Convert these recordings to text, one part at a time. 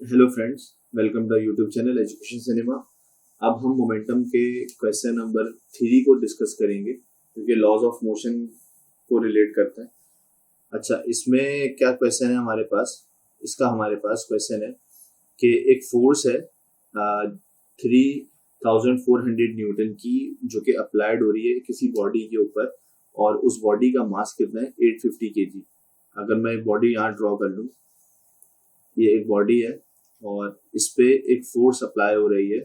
Hello friends, welcome to YouTube channel education cinema. अब हम momentum के क्वेश्चन नंबर 3 को डिस्कस करेंगे क्योंकि लॉज ऑफ मोशन को रिलेट करता है। अच्छा, इसमें क्या क्वेश्चन है हमारे पास? इसका हमारे पास क्वेश्चन है कि एक फोर्स है 3400 न्यूटन की, जो कि अप्लाइड हो रही है किसी बॉडी के ऊपर, और उस बॉडी का मास कितना है? 850 kg। अगर मैं बॉडी यहाँ ड्रॉ कर लूँ, ये एक बॉडी है और इस पे एक फोर्स अप्लाई हो रही है,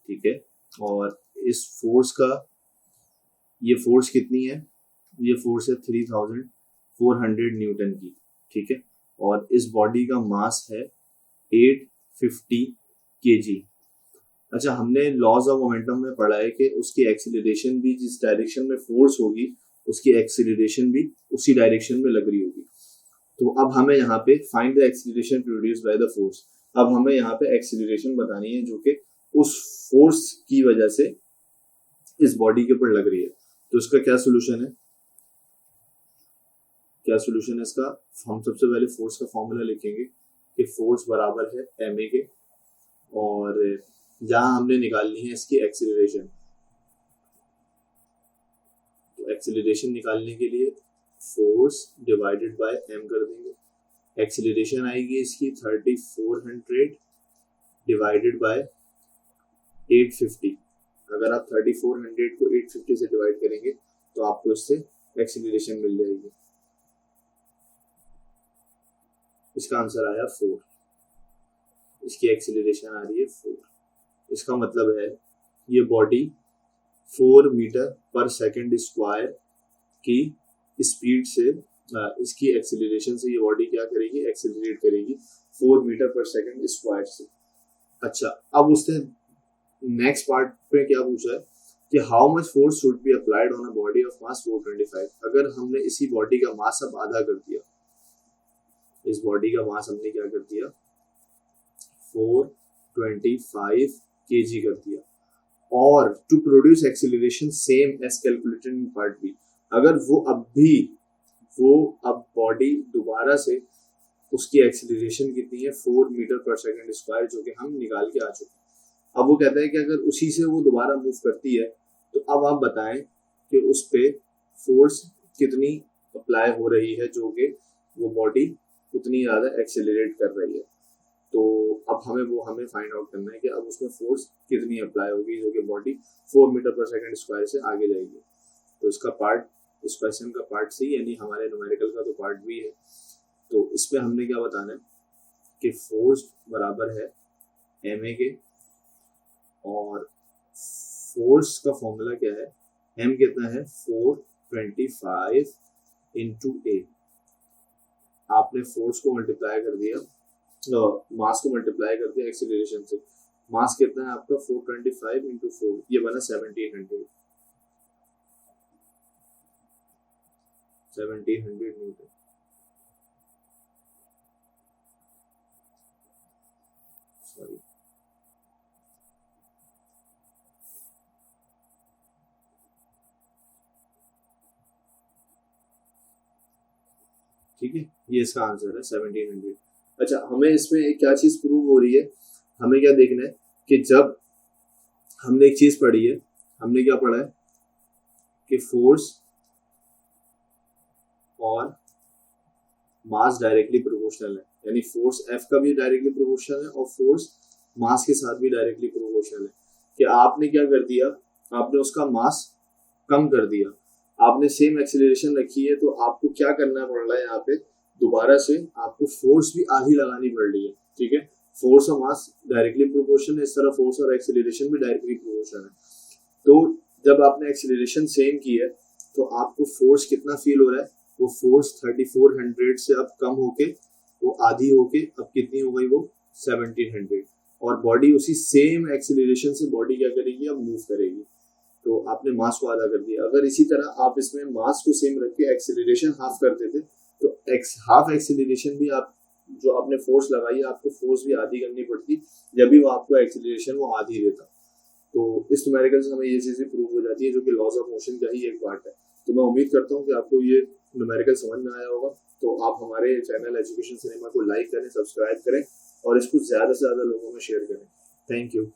ठीक है। और इस फोर्स का, ये फोर्स कितनी है? ये फोर्स है 3400 न्यूटन की, ठीक है। और इस बॉडी का मास है 850 kg। अच्छा, हमने लॉज ऑफ मोमेंटम में पढ़ा है कि उसकी एक्सीलरेशन भी जिस डायरेक्शन में फोर्स होगी, उसकी एक्सीलरेशन भी उसी डायरेक्शन में लग रही होगी। तो अब हमें यहाँ पे find the acceleration produced by the force. अब हमें यहाँ पे एक्सीलरेशन बतानी है जो कि उस फोर्स की वजह से इस बॉडी के ऊपर लग रही है। तो इसका क्या सोल्यूशन है? इसका? हम सबसे पहले फोर्स का फॉर्मूला लिखेंगे कि फोर्स बराबर है एम ए के, और यहाँ हमने निकालनी है इसकी एक्सीलरेशन। तो एक्सीलरेशन निकालने के लिए फोर्स डिवाइडेड बाय एम कर देंगे। एक्सीलरेशन आएगी इसकी 3400 डिवाइडेड बाय 850। अगर आप 3400 को 850 से डिवाइड करेंगे तो आपको इससे एक्सीलरेशन मिल जाएगी। इसका आंसर आया 4। इसकी एक्सीलरेशन आ रही है 4। इसका मतलब है ये बॉडी 4 मीटर पर सेकंड स्क्वायर की स्पीड से, इसकी एक्सीलरेशन से ये बॉडी क्या करेगी? एक्सीलरेट करेगी 4 मीटर पर सेकंड स्क्वायर से। अच्छा, अब उसने नेक्स्ट पार्ट पे क्या पूछा है कि how much force should be applied on a body of mass 425। अगर हमने इसी बॉडी का मास अब आधा कर दिया, इस बॉडी का मास हमने क्या कर दिया? 425 kg कर दिया, और to produce acceleration same as calculated in part B. अगर वो अब बॉडी दोबारा से, उसकी एक्सीलरेशन कितनी है? 4 मीटर पर सेकंड स्क्वायर, जो कि हम निकाल के आ चुके हैं। अब वो कहता है कि अगर उसी से वो दोबारा मूव करती है तो अब आप बताएं कि उस पे फोर्स कितनी अप्लाई हो रही है, जो कि वो बॉडी उतनी ज़्यादा एक्सेलरेट कर रही है। तो अब हमें फाइंड आउट करना है कि अब उसमें फोर्स कितनी अप्लाई होगी, जो कि बॉडी 4 मीटर पर सेकंड स्क्वायर से आगे जाएगी। तो इसका पार्ट, इस क्वेश्चन का पार्ट सी, यानी हमारे न्यूमेरिकल का तो पार्ट बी है। तो इसमें हमने क्या बताना है कि फोर्स बराबर है एम ए के, और फोर्स का फॉर्मूला क्या है? एम कितना है? 425 इंटू ए। आपने फोर्स को मल्टीप्लाई कर दिया, मास को मल्टीप्लाई कर दिया एक्सीलरेशन से। मास कितना है आपका? 425 इंटू 4, ये बना 1700 न्यूटन। सॉरी, ठीक है, ये इसका आंसर है 1700। अच्छा, हमें इसमें एक क्या चीज प्रूव हो रही है? हमें क्या देखना है कि जब हमने एक चीज पढ़ी है, हमने क्या पढ़ा है कि फोर्स और मास डायरेक्टली प्रोपोर्शनल है, यानी फोर्स एफ का भी डायरेक्टली प्रोपोर्शनल है और फोर्स मास के साथ भी डायरेक्टली प्रोपोर्शनल है। कि आपने क्या कर दिया? आपने उसका मास कम कर दिया, आपने सेम एक्सीलरेशन रखी है, तो आपको क्या करना पड़ रहा है? यहाँ पे दोबारा से आपको फोर्स भी आधी लगानी पड़ रही है, ठीक है। फोर्स और मास डायरेक्टली प्रोपोर्शनल है, इस तरह फोर्स और एक्सीलरेशन भी डायरेक्टली प्रोपोर्शनल है। तो जब आपने एक्सीलरेशन सेम की है तो आपको फोर्स कितना फील हो रहा है? वो फोर्स 3400 से अब कम होके, वो आधी होके अब कितनी हो गई? वो 1700। और बॉडी उसी सेम एक्सीलरेशन से बॉडी क्या करेगी? अब मूव करेगी। तो आपने मास को आधा कर दिया। अगर इसी तरह आप इसमें मास को सेम रख के एक्सीलरेशन हाफ कर देते तो हाफ एक्सीलरेशन भी आप, जो आपने फोर्स लगाई है, आपको फोर्स भी आधी करनी पड़ती, जब भी वो आपको एक्सीलरेशन वो आधी देता। तो इस न्यूमेरिकल से हमें ये चीजें प्रूव हो जाती है, जो कि लॉज ऑफ मोशन का ही एक पार्ट है। तो मैं उम्मीद करता हूँ कि आपको ये न्यूमेरिकल समझ में आया होगा। तो आप हमारे चैनल एजुकेशन सिनेमा को लाइक करें, सब्सक्राइब करें और इसको ज्यादा से ज्यादा लोगों में शेयर करें। Thank you.